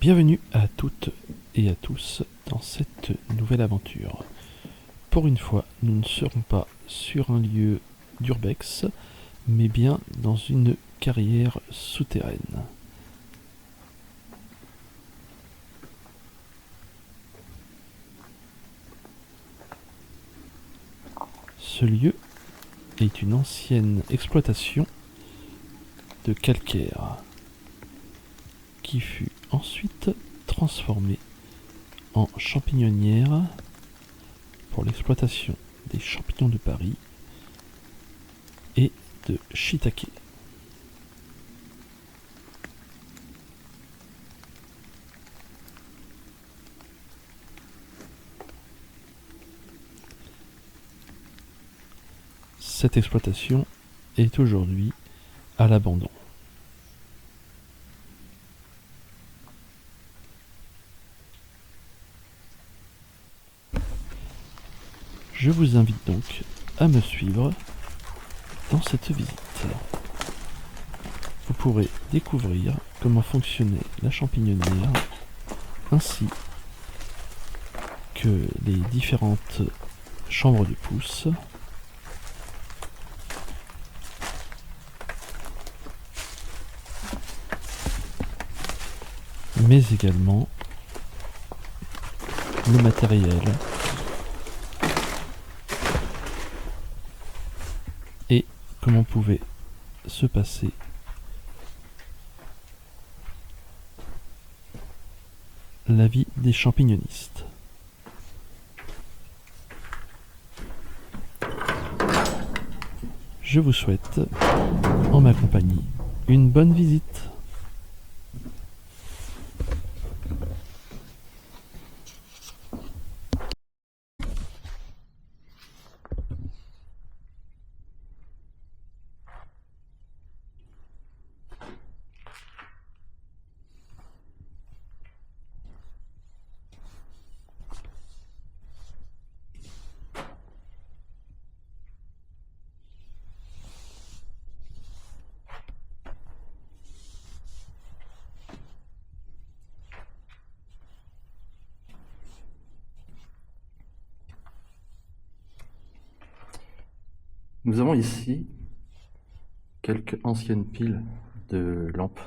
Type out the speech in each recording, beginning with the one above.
Bienvenue à toutes et à tous dans cette nouvelle aventure. Pour une fois, nous ne serons pas sur un lieu d'urbex, mais bien dans une carrière souterraine. Ce lieu est une ancienne exploitation de calcaire qui fut ensuite transformée en champignonnière pour l'exploitation des champignons de Paris et de shiitake. Cette exploitation est aujourd'hui à l'abandon. Je vous invite donc à me suivre dans cette visite. Vous pourrez découvrir comment fonctionnait la champignonnière ainsi que les différentes chambres de pousses, mais également le matériel et comment pouvait se passer la vie des champignonistes. Je vous souhaite, en ma compagnie, une bonne visite. Nous avons ici quelques anciennes piles de lampes,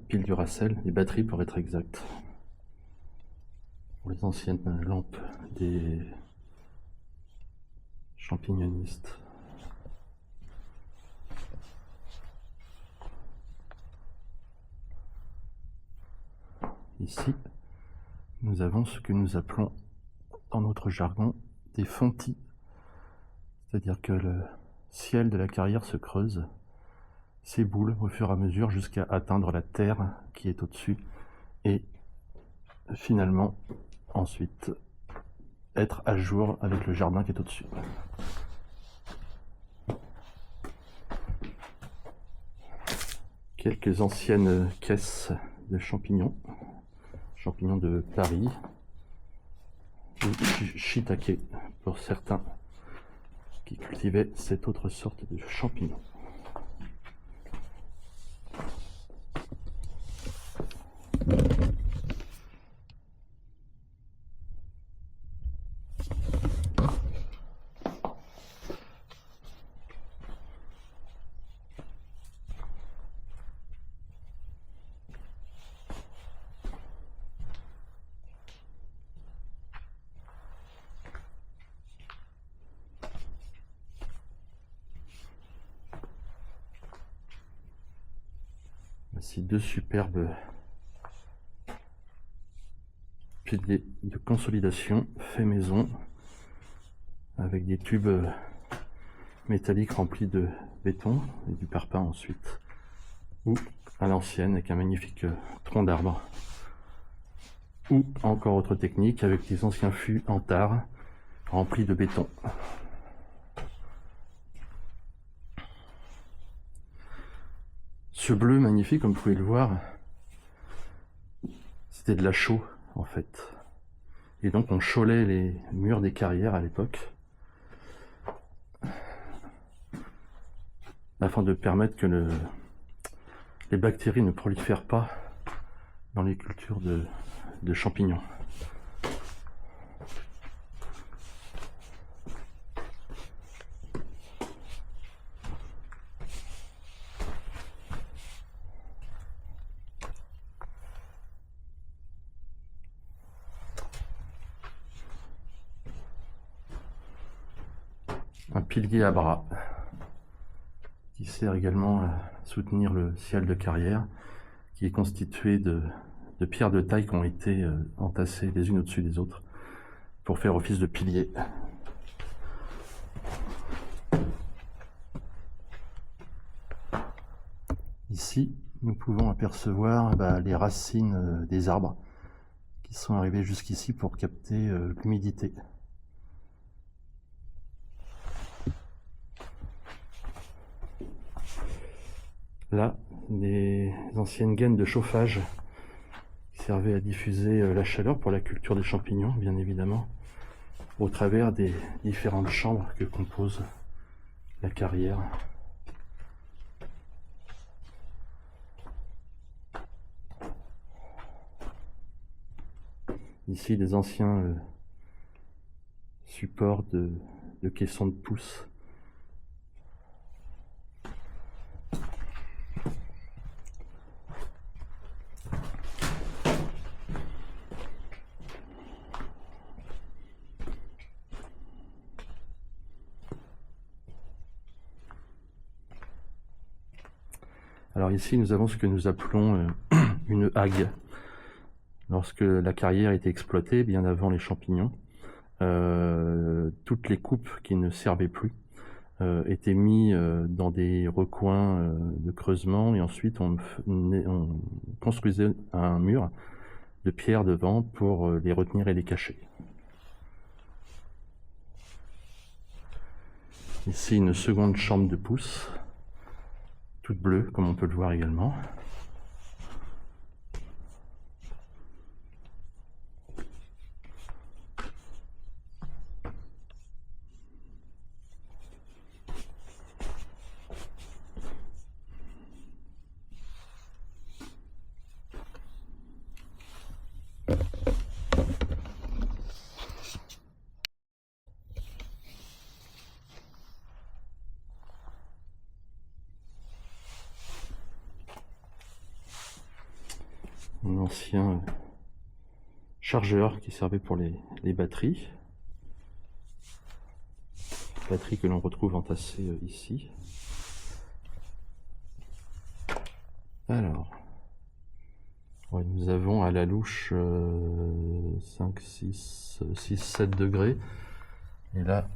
piles Duracell, des batteries pour être exact. Pour les anciennes lampes des champignonistes. Ici, nous avons ce que nous appelons dans notre jargon des fontis. C'est-à-dire que le ciel de la carrière se creuse, s'éboule au fur et à mesure jusqu'à atteindre la terre qui est au-dessus et finalement ensuite être à jour avec le jardin qui est au-dessus. Quelques anciennes caisses de champignons de Paris, ou shiitake pour certains qui cultivaient cette autre sorte de champignon. Voici deux superbes piliers de consolidation fait maison avec des tubes métalliques remplis de béton et du parpaing ensuite, ou à l'ancienne avec un magnifique tronc d'arbre, ou encore autre technique avec des anciens fûts en tare remplis de béton. Ce bleu magnifique, comme vous pouvez le voir, c'était de la chaux en fait. Et donc on chaulait les murs des carrières à l'époque afin de permettre que les bactéries ne prolifèrent pas dans les cultures de champignons. Un pilier à bras qui sert également à soutenir le ciel de carrière, qui est constitué de pierres de taille qui ont été entassées les unes au-dessus des autres pour faire office de pilier. Ici, nous pouvons apercevoir les racines des arbres qui sont arrivées jusqu'ici pour capter l'humidité. Là, des anciennes gaines de chauffage qui servaient à diffuser la chaleur pour la culture des champignons, bien évidemment, au travers des différentes chambres que compose la carrière. Ici, des anciens supports de caissons de pousse. Alors ici, nous avons ce que nous appelons une hague. Lorsque la carrière était exploitée, bien avant les champignons, toutes les coupes qui ne servaient plus étaient mises dans des recoins de creusement, et ensuite on construisait un mur de pierre devant pour les retenir et les cacher. Ici, une seconde chambre de pousse, toute bleue, comme on peut le voir également. Un ancien chargeur qui servait pour les batteries. Batteries que l'on retrouve entassées ici. Alors, ouais, nous avons à la louche 5, 6, 7 degrés. Et là,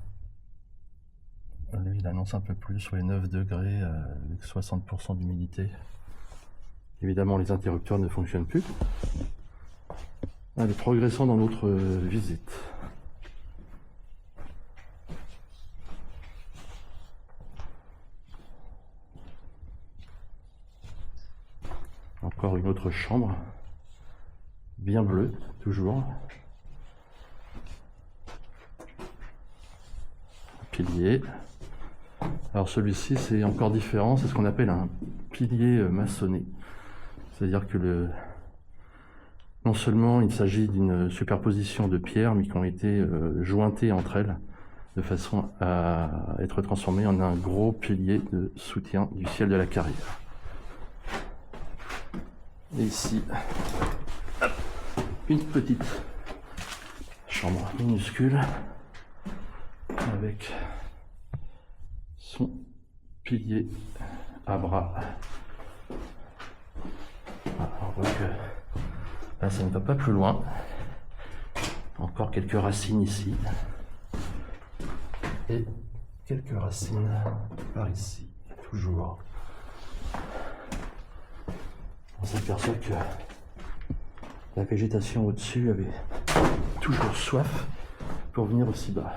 lui, il annonce un peu plus, ouais, 9 degrés avec 60% d'humidité. Évidemment, les interrupteurs ne fonctionnent plus. Allez, progressons dans notre visite. Encore une autre chambre, bien bleue, toujours. Pilier. Alors celui-ci, c'est encore différent, c'est ce qu'on appelle un pilier maçonné. C'est-à-dire que non seulement il s'agit d'une superposition de pierres, mais qui ont été jointées entre elles, de façon à être transformées en un gros pilier de soutien du ciel de la carrière. Et ici, une petite chambre minuscule avec son pilier à bras. Alors, donc, là, ça ne va pas plus loin. Encore quelques racines ici. Et quelques racines par ici, toujours. On s'aperçoit que la végétation au-dessus avait toujours soif pour venir aussi bas.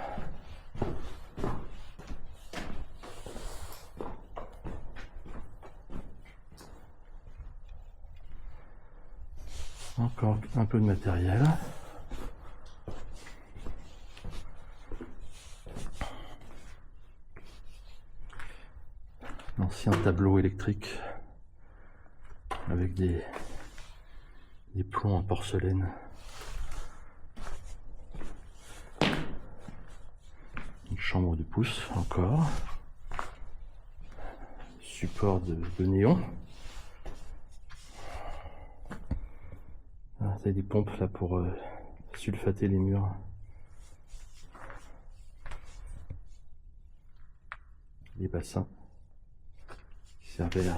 Encore un peu de matériel. L'ancien tableau électrique avec des des plombs en porcelaine. Une chambre de pouce encore. Support de néon. Ah, c'est des pompes là pour sulfater les murs. Les bassins qui servaient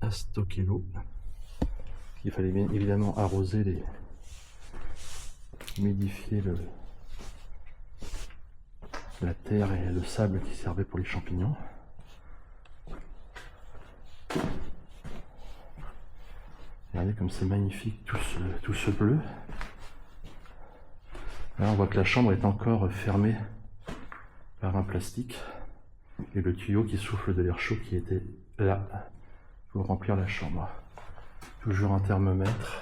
à stocker l'eau. Il fallait bien évidemment arroser humidifier la terre et le sable qui servait pour les champignons. Regardez comme c'est magnifique tout ce bleu. Là on voit que la chambre est encore fermée par un plastique et le tuyau qui souffle de l'air chaud qui était là pour remplir la chambre. Toujours un thermomètre.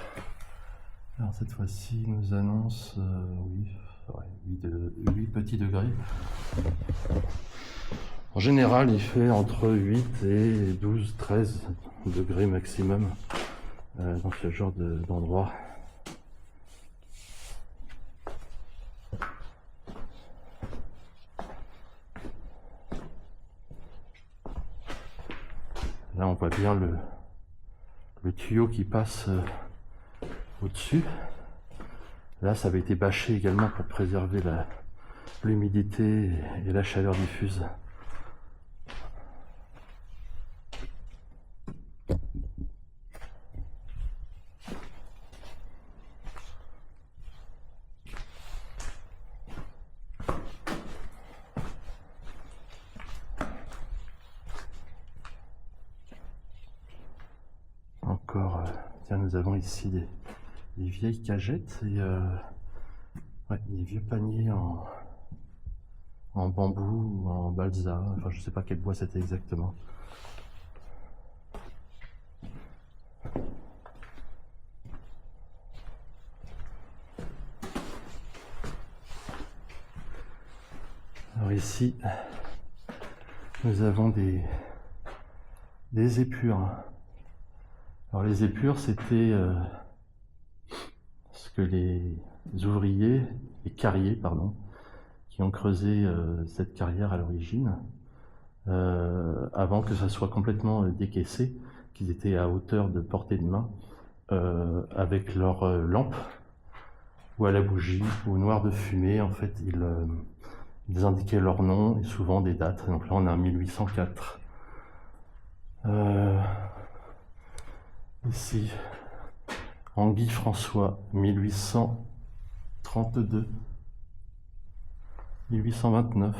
Alors cette fois-ci il nous annonce 8 petits degrés. En général il fait entre 8 et 12, 13 degrés maximum dans ce genre d'endroit. Là on voit bien le tuyau qui passe au-dessus. Là ça avait été bâché également pour préserver l'humidité et la chaleur diffuse. Encore, tiens, nous avons ici des vieilles cagettes et des vieux paniers en bambou ou en balsa, enfin je sais pas quel bois c'était exactement. Alors ici, nous avons des épures. Alors les épures, c'était ce que les ouvriers, les carriers, pardon, qui ont creusé cette carrière à l'origine, avant que ça soit complètement décaissé, qu'ils étaient à hauteur de portée de main, avec leur lampe, ou à la bougie, ou au noir de fumée, en fait, ils indiquaient leur nom et souvent des dates. Donc là, on a 1804. Ici, Anguille François, 1832, 1829.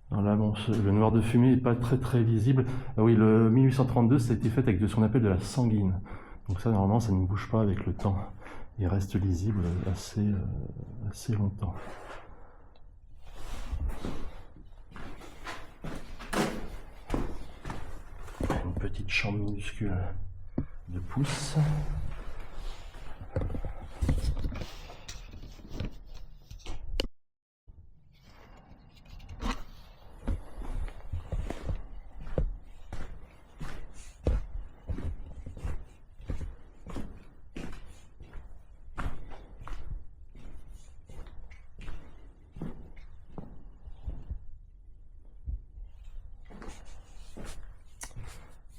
Alors là, bon, le noir de fumée n'est pas très lisible. Ah oui, le 1832, ça a été fait avec ce qu'on appelle de la sanguine. Donc ça, normalement, ça ne bouge pas avec le temps. Il reste lisible assez longtemps. Une petite chambre minuscule de pouce.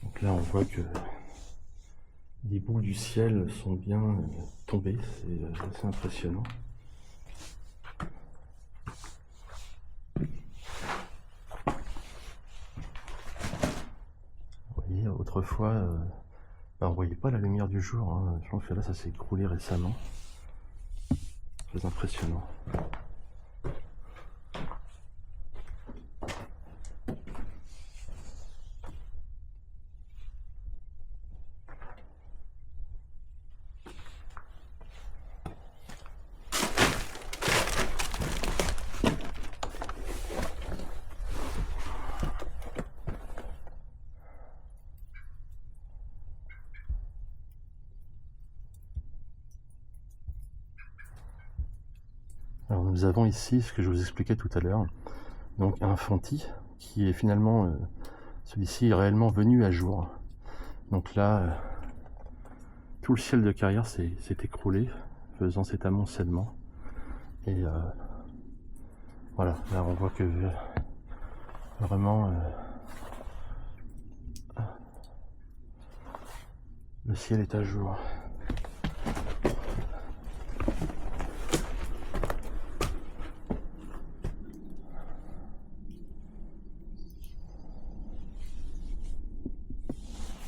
Donc là on voit que les boules du ciel sont bien tombées, c'est assez impressionnant. Vous voyez, autrefois, on ne voyait pas la lumière du jour, hein. Je pense que là ça s'est écroulé récemment. Très impressionnant. Alors nous avons ici ce que je vous expliquais tout à l'heure, donc un fontis qui est finalement, celui-ci est réellement venu à jour. Donc là, tout le ciel de carrière s'est écroulé, faisant cet amoncellement. Et voilà, là on voit que vraiment le ciel est à jour.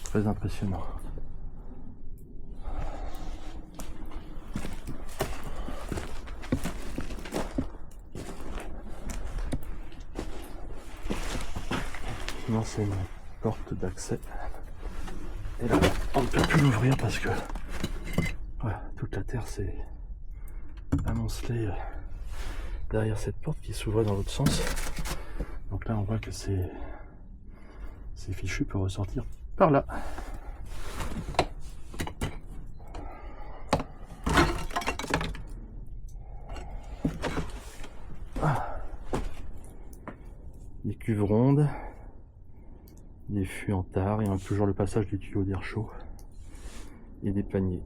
Très impressionnant. Non, c'est une porte d'accès. Et là, on ne peut plus l'ouvrir parce que voilà, toute la terre s'est amoncelée derrière cette porte qui s'ouvrait dans l'autre sens. Donc là, on voit que c'est fichu pour ressortir par là. Des cuves rondes, des fûts en tare, et toujours le passage du tuyau d'air chaud et des paniers.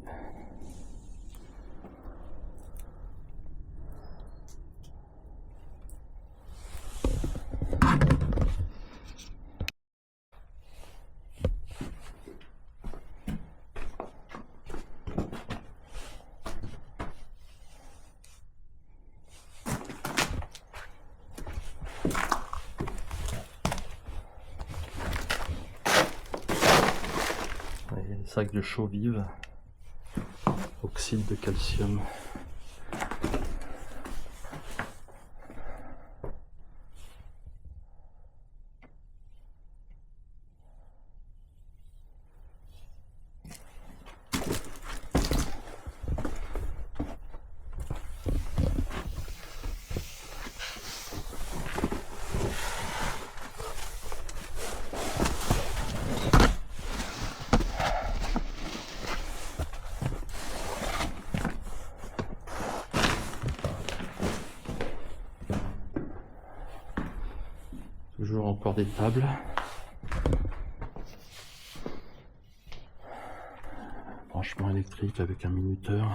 Sac de chaux vive, oxyde de calcium. Toujours encore des tables. Branchement électrique avec un minuteur.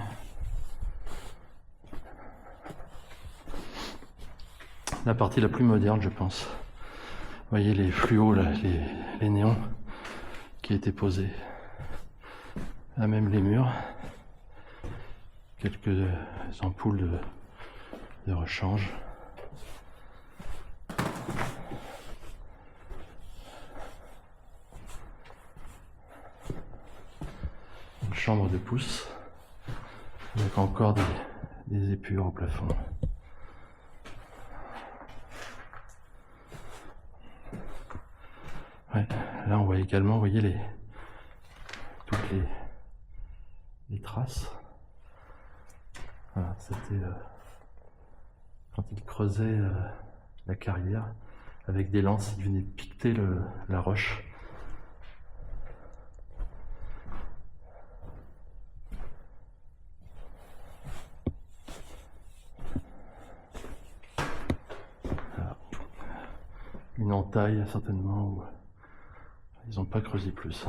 La partie la plus moderne, je pense. Vous voyez les fluos, là, les néons qui étaient posés. Là même les murs. Quelques ampoules de rechange. Chambre de pouce avec encore des épures au plafond. Ouais, là on voit également, vous voyez toutes les traces. Voilà, c'était quand il creusait la carrière avec des lances, il venait piqueter la roche. Une entaille certainement où ils n'ont pas creusé plus.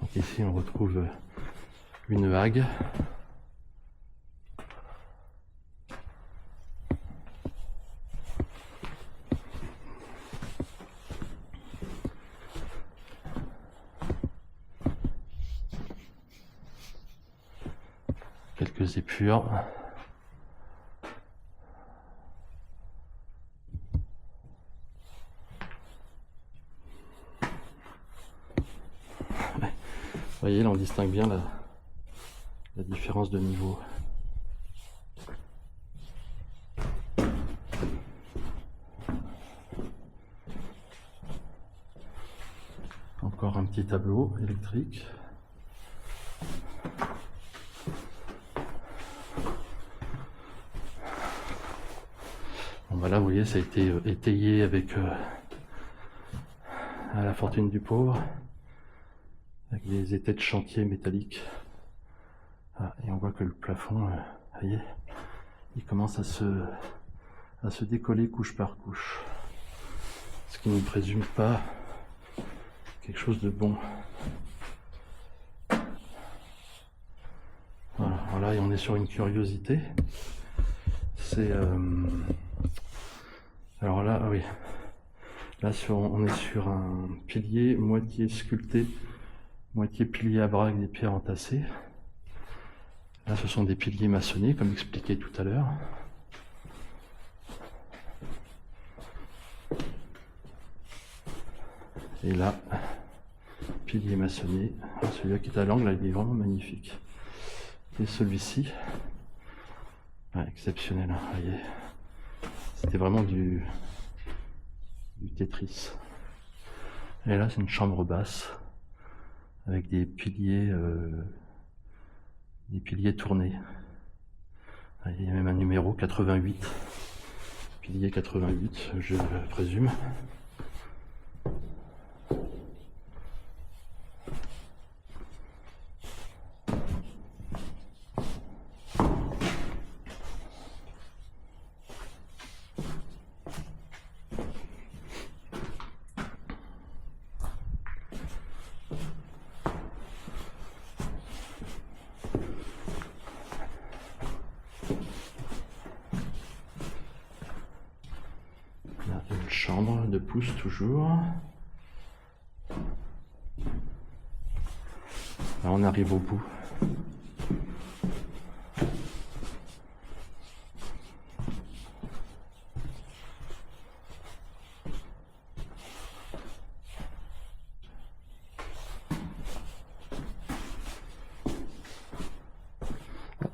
Donc ici on retrouve une hague. Quelques épures. Vous voyez, là on distingue bien la différence de niveau. Encore un petit tableau électrique. Bon bah là vous voyez, ça a été étayé avec à la fortune du pauvre, avec des étais de chantier métalliques. Ah, et on voit que le plafond, vous voyez, il commence à se décoller couche par couche. ce qui ne présume pas quelque chose de bon. Voilà, voilà, et on est sur une curiosité. C'est alors là, oui, là on est sur un pilier moitié sculpté, moitié pilier à bras avec des pierres entassées. Là, ce sont des piliers maçonnés, comme expliqué tout à l'heure. Et là, pilier maçonné. Celui-là qui est à l'angle, il est vraiment magnifique. Et celui-ci, ouais, exceptionnel, hein, voyez. C'était vraiment du Tetris. Et là, c'est une chambre basse avec des piliers tournés. Il y a même un numéro 88, pilier 88, je présume. Chambre de pouce toujours. Là on arrive au bout.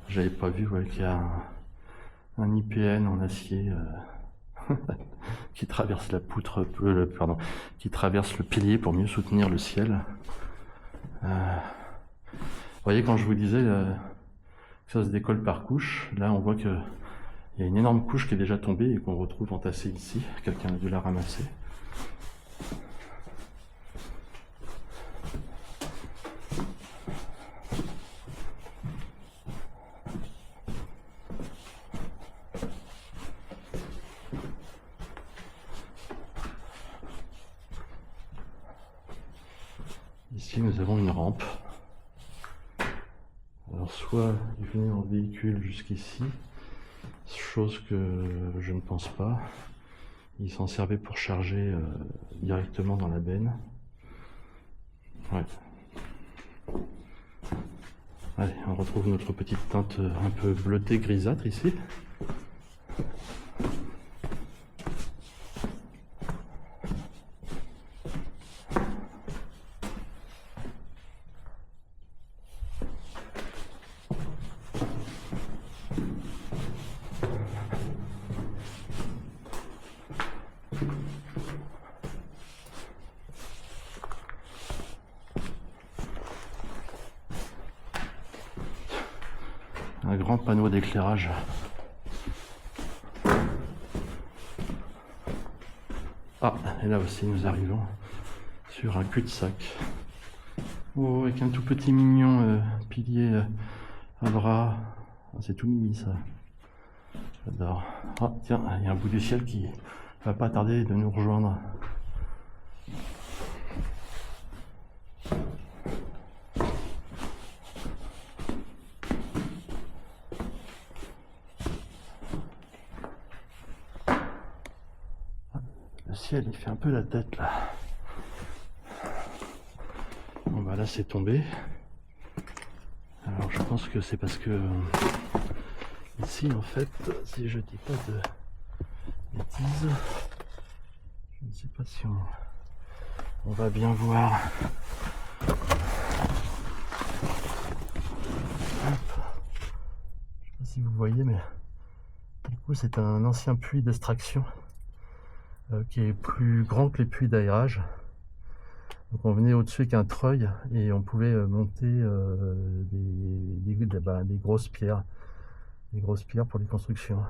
J'avais pas vu qu'il y a un IPN en acier qui traverse la poutre, qui traverse le pilier pour mieux soutenir le ciel. Vous voyez, quand je vous disais que ça se décolle par couche, là on voit qu'il y a une énorme couche qui est déjà tombée et qu'on retrouve entassée ici. Quelqu'un a dû la ramasser. Ici, nous avons une rampe. Alors, soit il venait en véhicule jusqu'ici, chose que je ne pense pas. Il s'en servait pour charger directement dans la benne. Ouais. Allez, on retrouve notre petite teinte un peu bleutée grisâtre ici. Un grand panneau d'éclairage. Ah, et là aussi nous arrivons sur un cul-de-sac. Oh, avec un tout petit mignon pilier à bras. Ah, c'est tout mimi ça. J'adore. Ah, tiens, il y a un bout du ciel qui va pas tarder de nous rejoindre. Le ciel, il fait un peu la tête là. Bon bah là c'est tombé. Alors je pense que c'est parce que ici en fait, si je dis pas de bêtises, je ne sais pas si on va bien voir. Hop. Je sais pas si vous voyez, mais du coup c'est un ancien puits d'extraction qui est plus grand que les puits d'aérage. Donc on venait au-dessus avec un treuil et on pouvait monter des grosses pierres pour les constructions.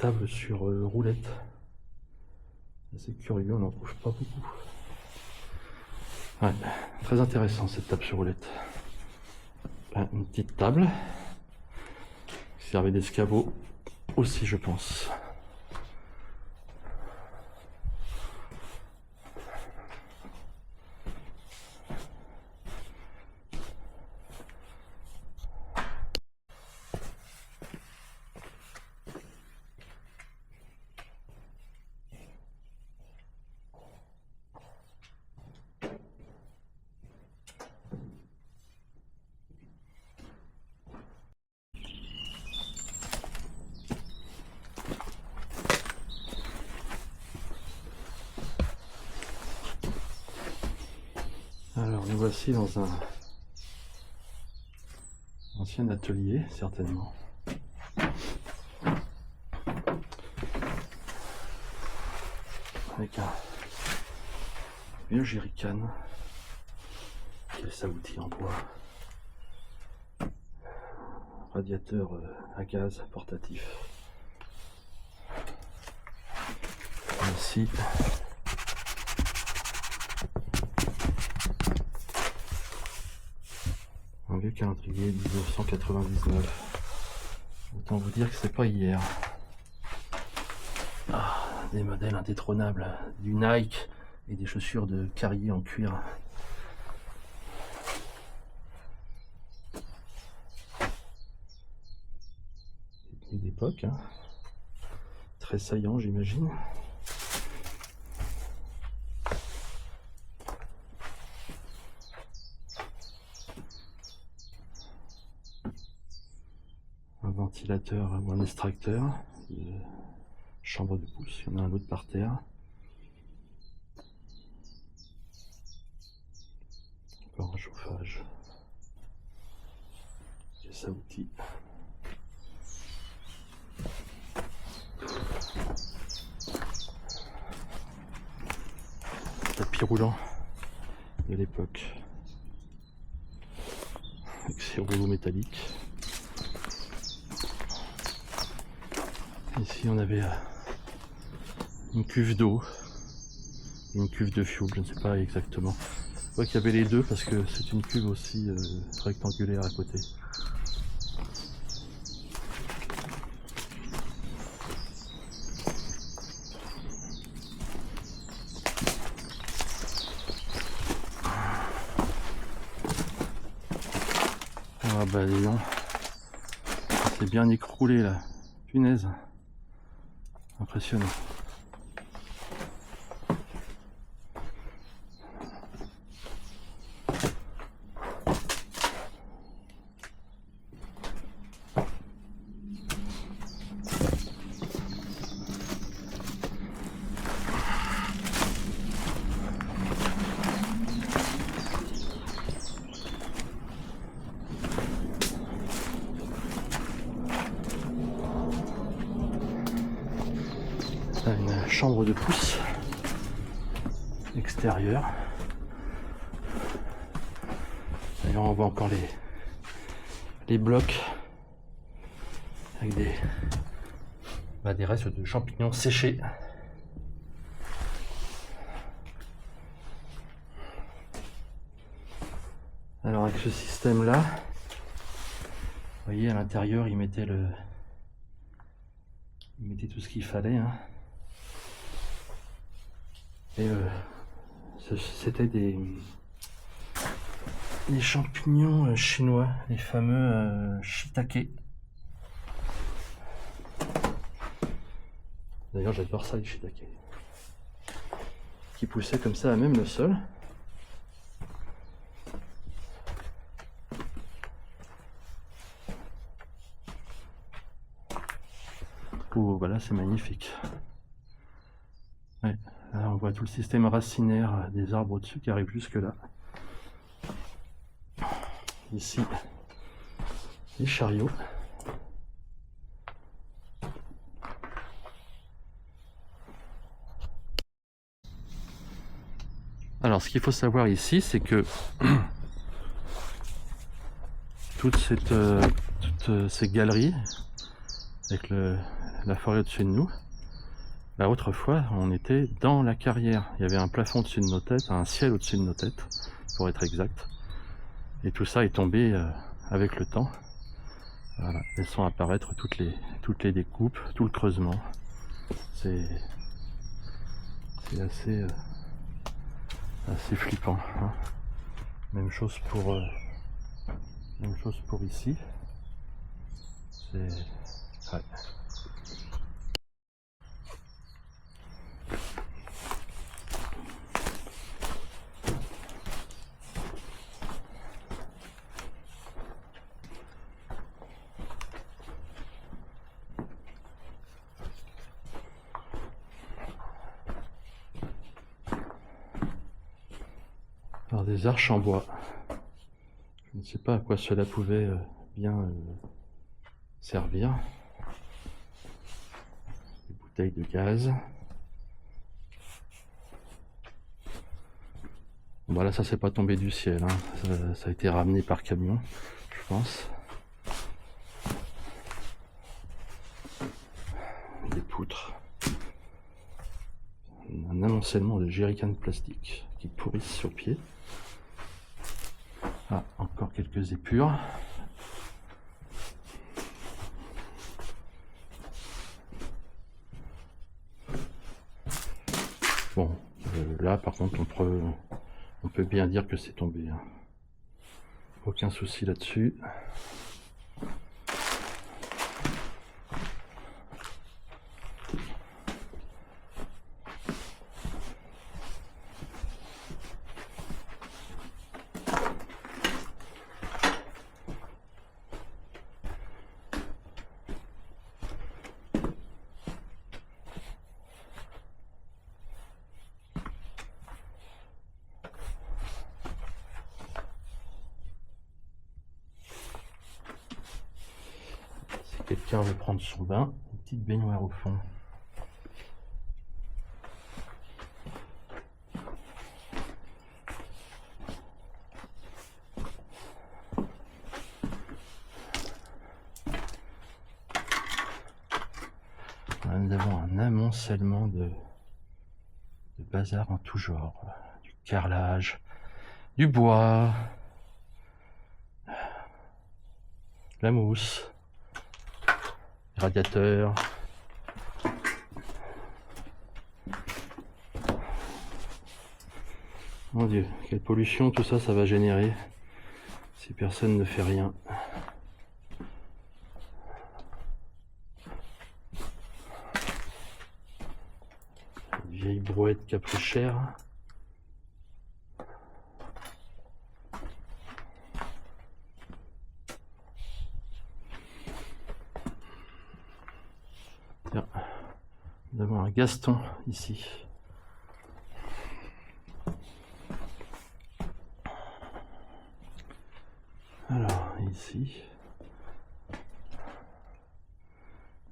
table sur roulette. C'est curieux, on n'en trouve pas beaucoup. Ouais, très intéressant cette table sur roulette. Une petite table qui servait d'escabeau aussi, je pense. Alors nous voici dans un ancien atelier, certainement. Avec un vieux jerrycan, qui est saouti en bois. Radiateur à gaz portatif. Ici. Un vieux calendrier 1999. Autant vous dire que c'est pas hier. Ah, des modèles indétrônables, du Nike et des chaussures de Carrier en cuir. Des d'époque, hein. Très saillant, j'imagine. Un ventilateur ou un extracteur de chambre de pouce. Il y en a un autre par terre. Encore un chauffage. Pièce à outils. Tapis roulant de l'époque. Avec ses rouleaux métalliques. Ici on avait une cuve d'eau, une cuve de fioul, je ne sais pas exactement. Je vois qu'il y avait les deux parce que c'est une cuve aussi rectangulaire à côté. Ah bah dis donc, c'est bien écroulé là, punaise. Impressionnant. Une chambre de pouce extérieure. D'ailleurs on voit encore les blocs avec des restes de champignons séchés. Alors avec ce système là, vous voyez à l'intérieur il mettait tout ce qu'il fallait, hein. Et c'était des champignons chinois, les fameux shiitake. D'ailleurs j'adore ça, les shiitake. Qui poussaient comme ça à même le sol. Oh voilà, c'est magnifique. Ouais. Là, on voit tout le système racinaire des arbres au-dessus qui arrive jusque là. Ici, les chariots. Alors, ce qu'il faut savoir ici, c'est que toutes ces galeries, avec la forêt au-dessus de nous. Là, autrefois, on était dans la carrière. Il y avait un plafond au-dessus de nos têtes, un ciel au-dessus de nos têtes, pour être exact. Et tout ça est tombé avec le temps. Voilà, laissant apparaître toutes les découpes, tout le creusement. C'est assez flippant. Hein. Même chose pour ici. C'est ouais. Alors, des arches en bois. Je ne sais pas à quoi cela pouvait bien servir. Des bouteilles de gaz. Bon, là, ça s'est pas tombé du ciel. Hein. Ça a été ramené par camion, je pense. Des poutres. Un amoncellement de jerrycans de plastique qui pourrissent sur pied. Ah, encore quelques épures. Bon, là par contre on peut bien dire que c'est tombé. Hein. Aucun souci là-dessus. Quelqu'un veut prendre son bain, une petite baignoire au fond. Nous avons un amoncellement de bazar en tout genre, du carrelage, du bois, la mousse, les radiateurs. Mon Dieu, quelle pollution tout ça, ça va générer si personne ne fait rien. Une vieille brouette qui a pris cher. Tiens, nous avons un Gaston ici. Alors, ici,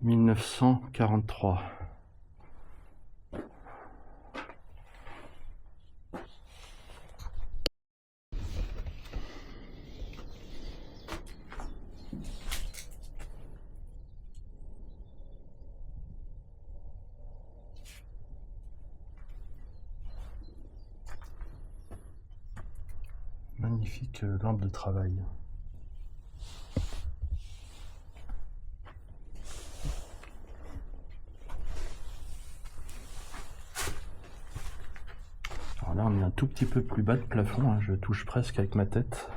1943. Magnifique lampe de travail. Alors là, on est un tout petit peu plus bas de plafond, hein, je touche presque avec ma tête.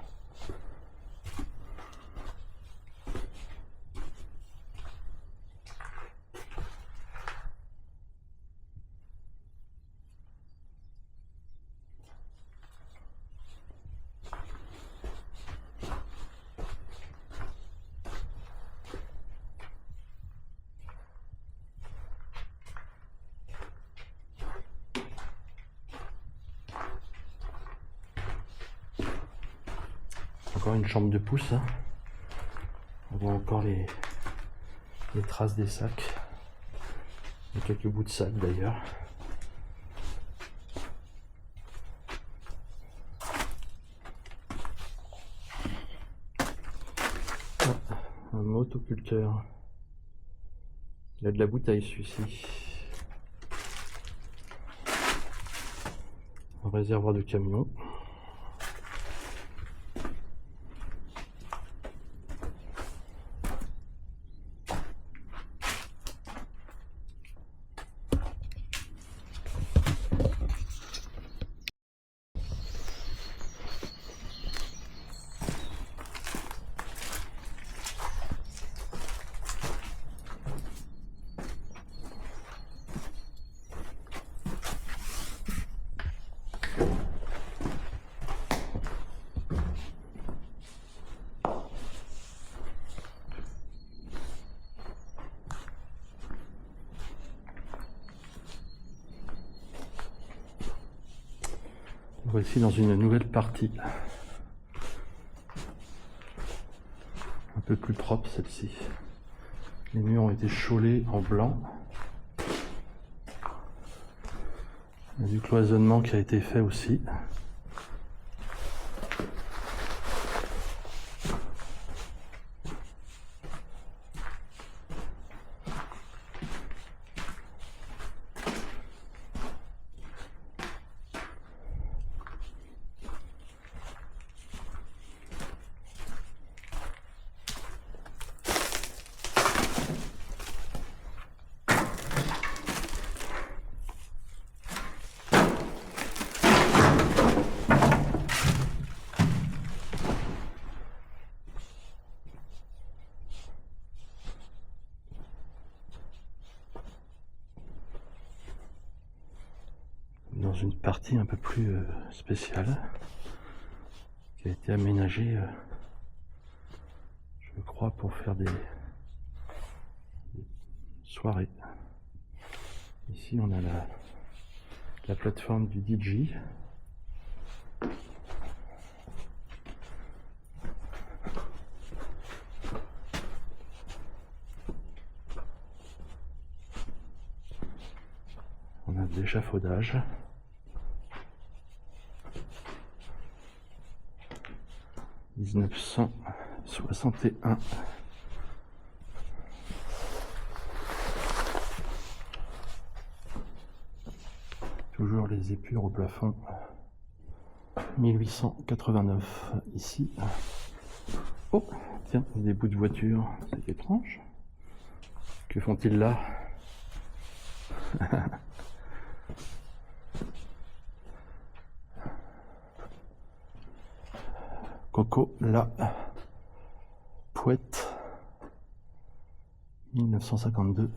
Encore une chambre de pouce. Hein. On voit encore les traces des sacs. Il y a quelques bouts de sacs d'ailleurs. Un motoculteur Il a de la bouteille celui-ci. Un réservoir de camion. Voici dans une nouvelle partie, un peu plus propre celle-ci. Les murs ont été chaulés en blanc. Il y a du cloisonnement qui a été fait aussi. Dans une partie un peu plus spéciale qui a été aménagée, je crois, pour faire des soirées. Ici on a la plateforme du DJ. On a de l'échafaudage. « 1961 ». Toujours les épures au plafond. 1889 ici. Oh, tiens, des bouts de voiture, c'est étrange. Que font-ils là? Coco, la Pouette, 1952.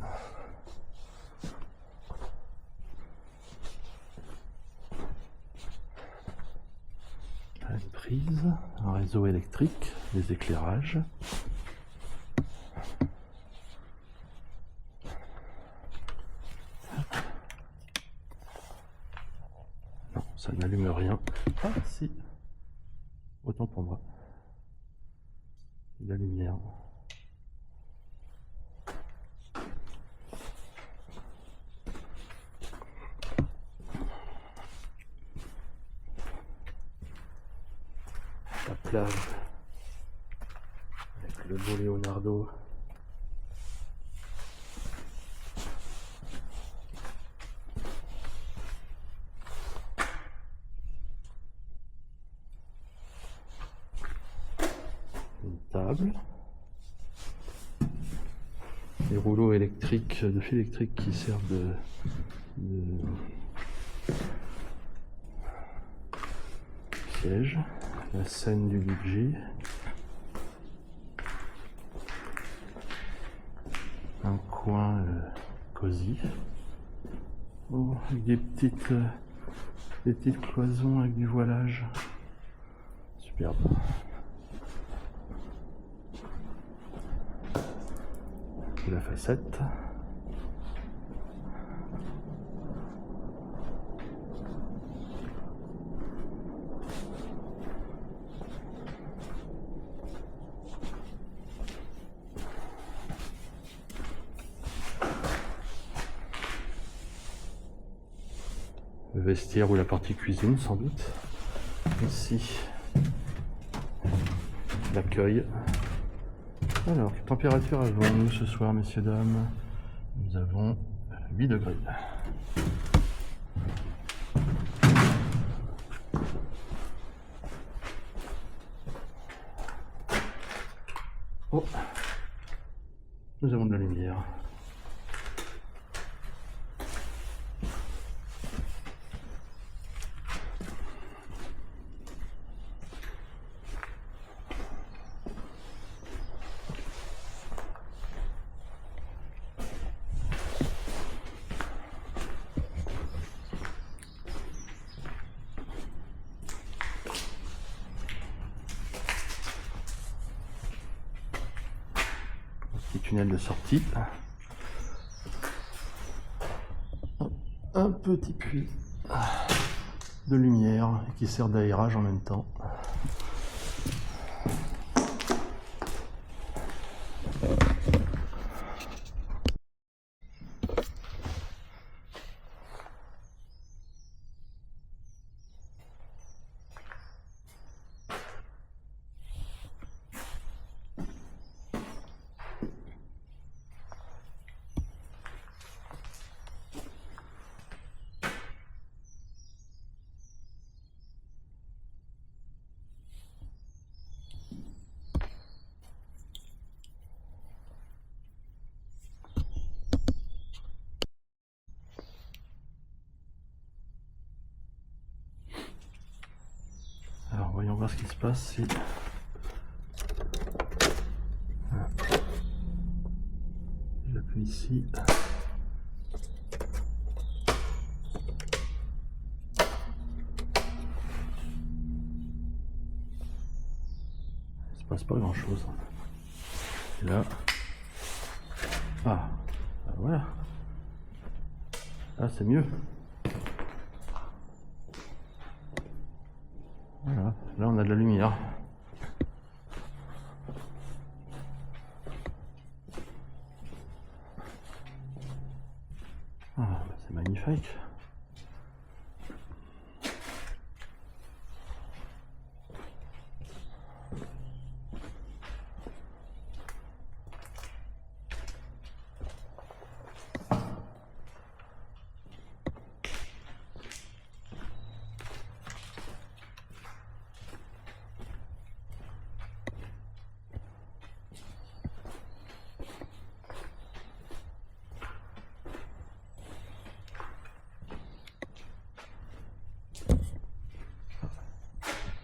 Une prise, un réseau électrique, des éclairages. Non, ça n'allume rien. Ah si. Autant pour moi. La lumière. La plage. Avec le beau Leonardo. Table, les rouleaux électriques, de fil électrique qui servent de siège, la scène du DJ, un coin cosy, oh, avec des petites cloisons avec du voilage, superbe. La facette. Le vestiaire ou la partie cuisine sans doute. Ici, l'accueil. Alors, quelle température avons-nous ce soir, messieurs, dames? Nous avons 8 degrés. Oh, nous avons de la lumière. Petit tunnel de sortie. Un petit puits de lumière qui sert d'aérage en même temps. Alors voyons voir ce qui se passe si j'appuie ici. Il se passe pas grand chose. Et là, ah, ben voilà. Ah, c'est mieux. Voilà, là on a de la lumière. Ah, c'est magnifique.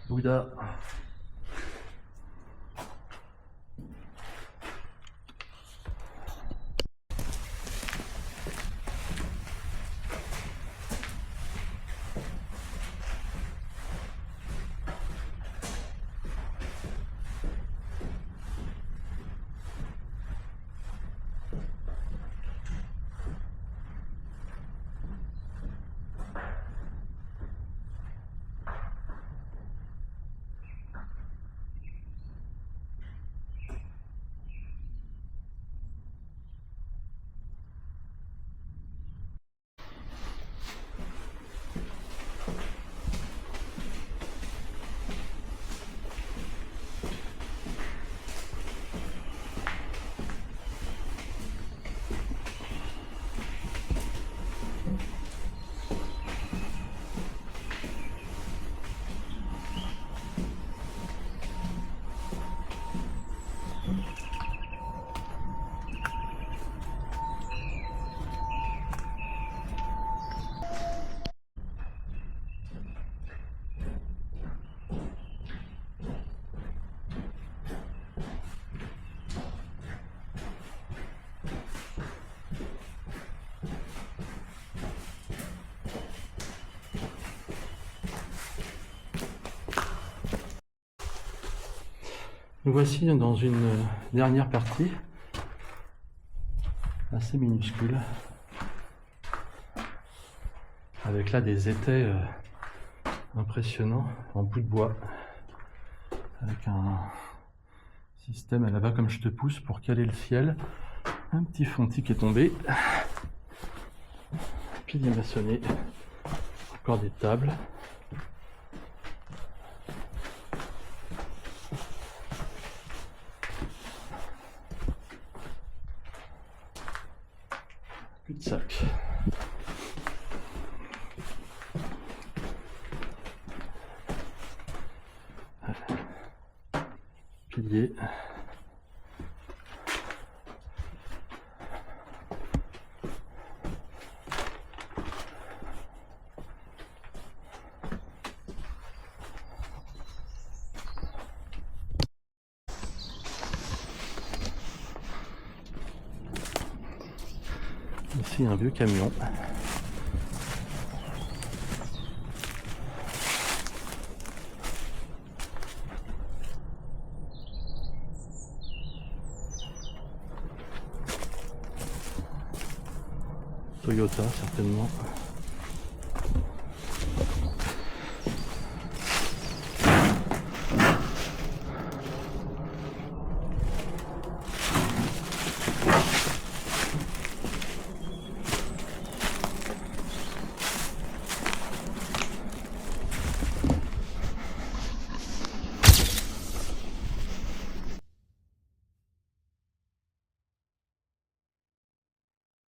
Bouddha. Nous voici dans une dernière partie assez minuscule, avec là des étais impressionnants en bout de bois, avec un système à la va comme je te pousse pour caler le ciel, un petit fontis qui est tombé, pilier maçonné, encore des tables. Cul-de-sac. Pilier. Ici un vieux camion. Toyota certainement.